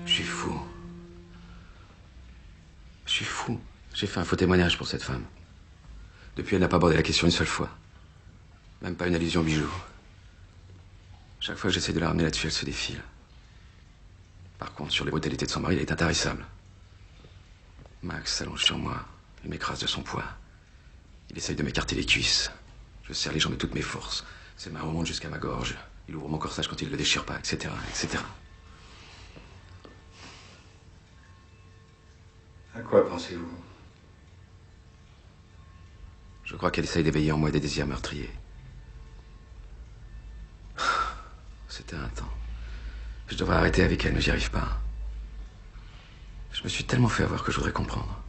Je suis fou. Je suis fou. J'ai fait un faux témoignage pour cette femme. Depuis, elle n'a pas abordé la question une seule fois. Même pas une allusion au bijou. Chaque fois que j'essaie de la ramener là-dessus, elle se défile. Par contre, sur les brutalités de son mari, elle est intarissable. Max s'allonge sur moi. Il m'écrase de son poids. Il essaye de m'écarter les cuisses. Je serre les jambes de toutes mes forces. Ses mains remontent jusqu'à ma gorge. Il ouvre mon corsage quand il ne le déchire pas, etc., etc. À quoi pensez-vous? Je crois qu'elle essaye d'éveiller en moi des désirs meurtriers. C'était un temps. Je devrais arrêter avec elle, mais j'y arrive pas. Je me suis tellement fait avoir que je voudrais comprendre.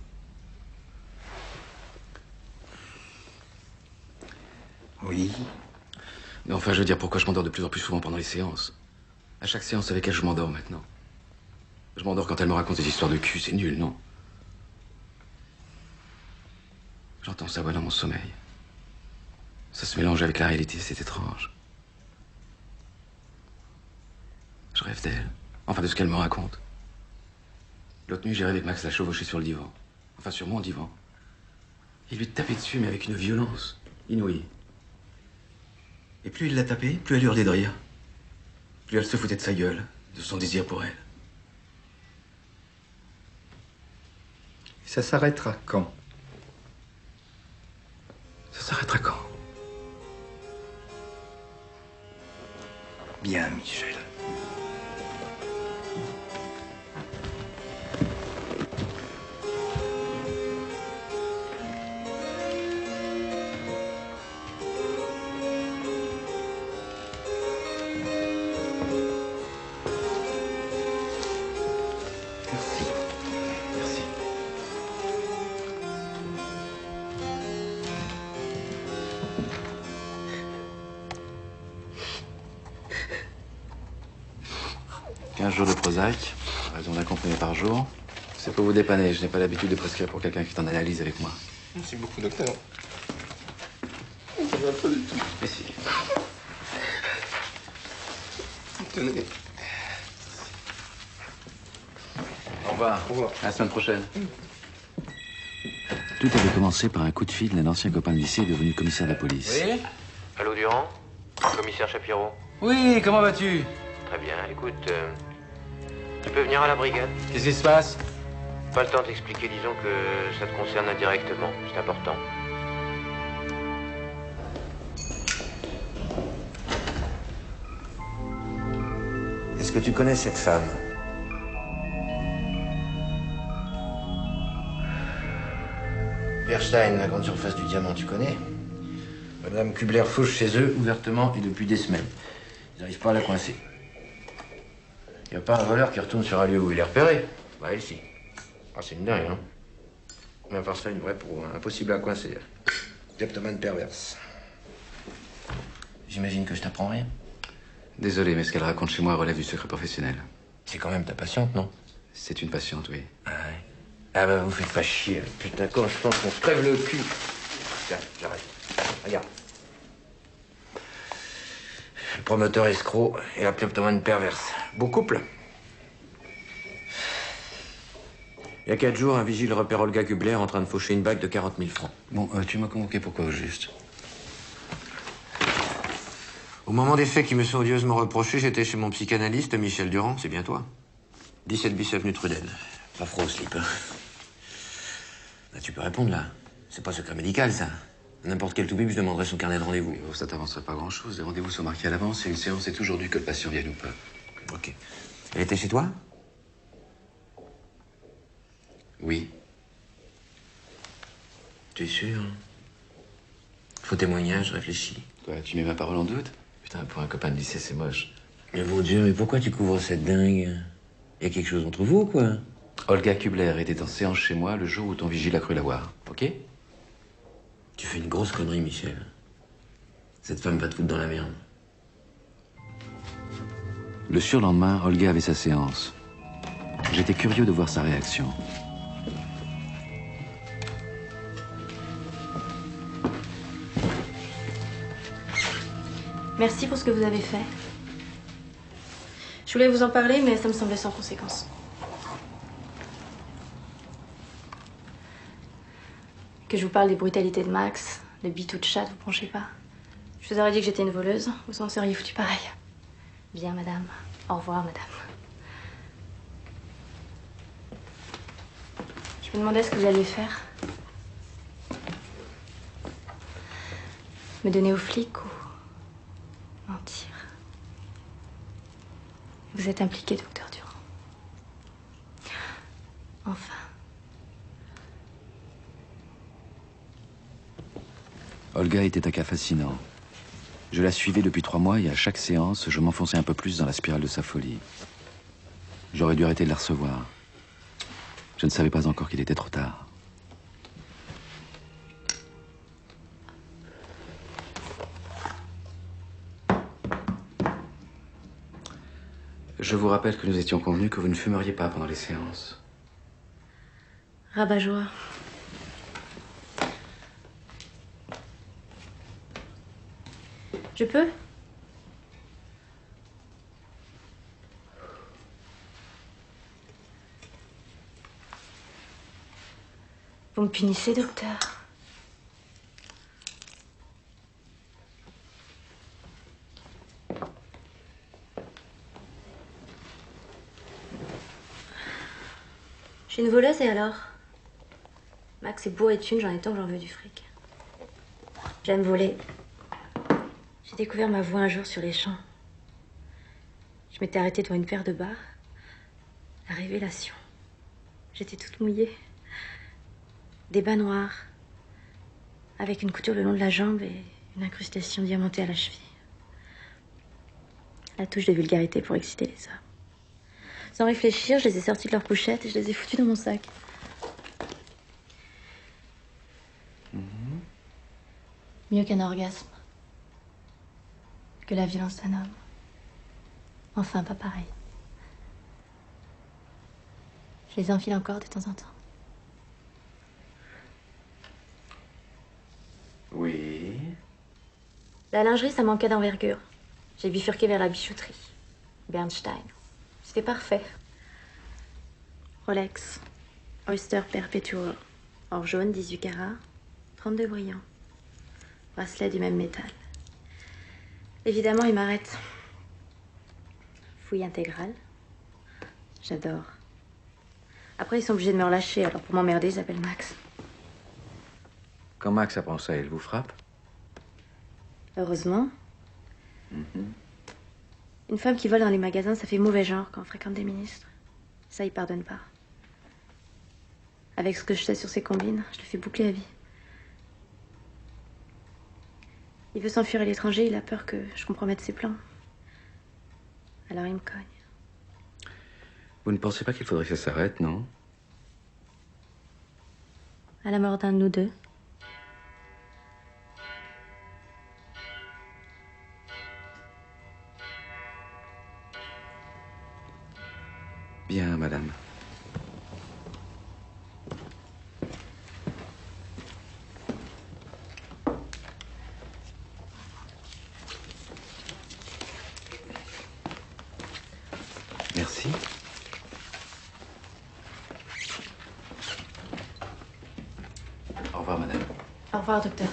Oui. Mais enfin, je veux dire, pourquoi je m'endors de plus en plus souvent pendant les séances? À chaque séance avec elle, je m'endors maintenant. Je m'endors quand elle me raconte des histoires de cul, c'est nul, non? J'entends sa voix dans mon sommeil. Ça se mélange avec la réalité, c'est étrange. Je rêve d'elle. Enfin, de ce qu'elle me raconte. L'autre nuit, j'ai rêvé que Max l'a chevauché sur le divan. Enfin, sur mon divan. Il lui tapait dessus, mais avec une violence inouïe. Et plus il l'a tapé, plus elle hurlait de rire. Plus elle se foutait de sa gueule, de son désir pour elle. Ça s'arrêtera quand? Ça s'arrêtera quand? Bien, Michel. Jours de Prozac, raison d'un comprimé par jour. C'est pour vous dépanner, je n'ai pas l'habitude de prescrire pour quelqu'un qui est en analyse avec moi. Merci beaucoup, docteur. Ça va pas du tout. Mais si. Tenez. Au revoir. Au revoir. À la semaine prochaine. Tout avait commencé par un coup de fil d'un ancien copain de lycée devenu commissaire de police. Oui? Allô, Durand? Commissaire Shapiro? Oui, comment vas-tu? Très bien, écoute, tu peux venir à la brigade? Qu'est-ce qui se passe? Pas le temps de t'expliquer, disons que ça te concerne indirectement, c'est important. Est-ce que tu connais cette femme? Berstein, la grande surface du diamant, tu connais? Madame Kubler fauche chez eux ouvertement et depuis des semaines. Ils n'arrivent pas à la coincer. Il n'y a pas un voleur qui retourne sur un lieu où il est repéré. Bah, elle, si. Ah, c'est une dingue, hein. Mais à part ça, une vraie pro, hein. Impossible à coincer. Kleptomane perverse. J'imagine que je t'apprends rien. Désolé, mais ce qu'elle raconte chez moi relève du secret professionnel. C'est quand même ta patiente, non? C'est une patiente, oui. Ah ouais. Ah bah, vous faites pas chier. Putain, quand je pense qu'on se crève le cul. Tiens, j'arrête. Regarde. Le promoteur escroc et la kleptomane perverse. Beau couple. Il y a 4 jours, un vigile repère Olga Kubler en train de faucher une bague de 40 000 francs. Bon, tu m'as convoqué pourquoi au juste? Au moment des faits qui me sont odieusement reprochés, j'étais chez mon psychanalyste, Michel Durand, c'est bien toi. 17 bis avenue Trudel. Pas froid au slip, hein. Là, tu peux répondre, là. C'est pas secret médical, ça. N'importe quel toubib, je demanderais son carnet de rendez-vous. Ça t'avancerait pas grand-chose. Les rendez-vous sont marqués à l'avance et une séance est toujours due que le patient vienne ou pas. Ok. Elle était chez toi? Oui. Tu es sûr? Faux témoignage, réfléchis. Quoi, tu mets ma parole en doute? Putain, pour un copain de lycée, c'est moche. Mais mon Dieu, mais pourquoi tu couvres cette dingue? Y a quelque chose entre vous, quoi? Olga Kubler était en séance chez moi le jour où ton vigile a cru la voir, ok? Tu fais une grosse connerie, Michel. Cette femme va te foutre dans la merde. Le surlendemain, Olga avait sa séance. J'étais curieux de voir sa réaction. Merci pour ce que vous avez fait. Je voulais vous en parler, mais ça me semblait sans conséquence. Que je vous parle des brutalités de Max, le bitou de chat, vous penchez pas. Je vous aurais dit que j'étais une voleuse, vous en seriez foutu pareil. Bien, madame. Au revoir, madame. Je me demandais ce que vous alliez faire. Me donner aux flics ou mentir. Vous êtes impliqué, docteur Durand. Enfin. Olga était un cas fascinant. Je la suivais depuis 3 mois et à chaque séance, je m'enfonçais un peu plus dans la spirale de sa folie. J'aurais dû arrêter de la recevoir. Je ne savais pas encore qu'il était trop tard. Je vous rappelle que nous étions convenus que vous ne fumeriez pas pendant les séances. Rabat-joie. Je peux? Vous me punissez, docteur. Je suis une voleuse et alors? Max est bourré de thunes, j'en ai tant que j'en veux du fric. J'aime voler. J'ai découvert ma voix un jour sur les champs. Je m'étais arrêtée devant une paire de bas. La révélation. J'étais toute mouillée. Des bas noirs, avec une couture le long de la jambe et une incrustation diamantée à la cheville. La touche de vulgarité pour exciter les hommes. Sans réfléchir, je les ai sortis de leur couchette et je les ai foutus dans mon sac. Mieux qu'un orgasme. Que la violence d'un homme. Enfin, pas pareil. Je les enfile encore de temps en temps. Oui. La lingerie, ça manquait d'envergure. J'ai bifurqué vers la bijouterie. Bernstein. C'était parfait. Rolex. Oyster Perpetual. Or jaune, 18 carats. 32 brillants. Bracelet du même métal. Évidemment, il m'arrête. Fouille intégrale. J'adore. Après, ils sont obligés de me relâcher, alors pour m'emmerder, ils appellent Max. Quand Max apprend ça, il vous frappe? Heureusement. Une femme qui vole dans les magasins, ça fait mauvais genre quand on fréquente des ministres. Ça, il pardonne pas. Avec ce que je sais sur ses combines, je le fais boucler la vie. Il veut s'enfuir à l'étranger, il a peur que je compromette ses plans. Alors il me cogne. Vous ne pensez pas qu'il faudrait que ça s'arrête, non? À la mort d'un de nous deux. Bien, madame. Merci. Au revoir, madame. Au revoir, docteur.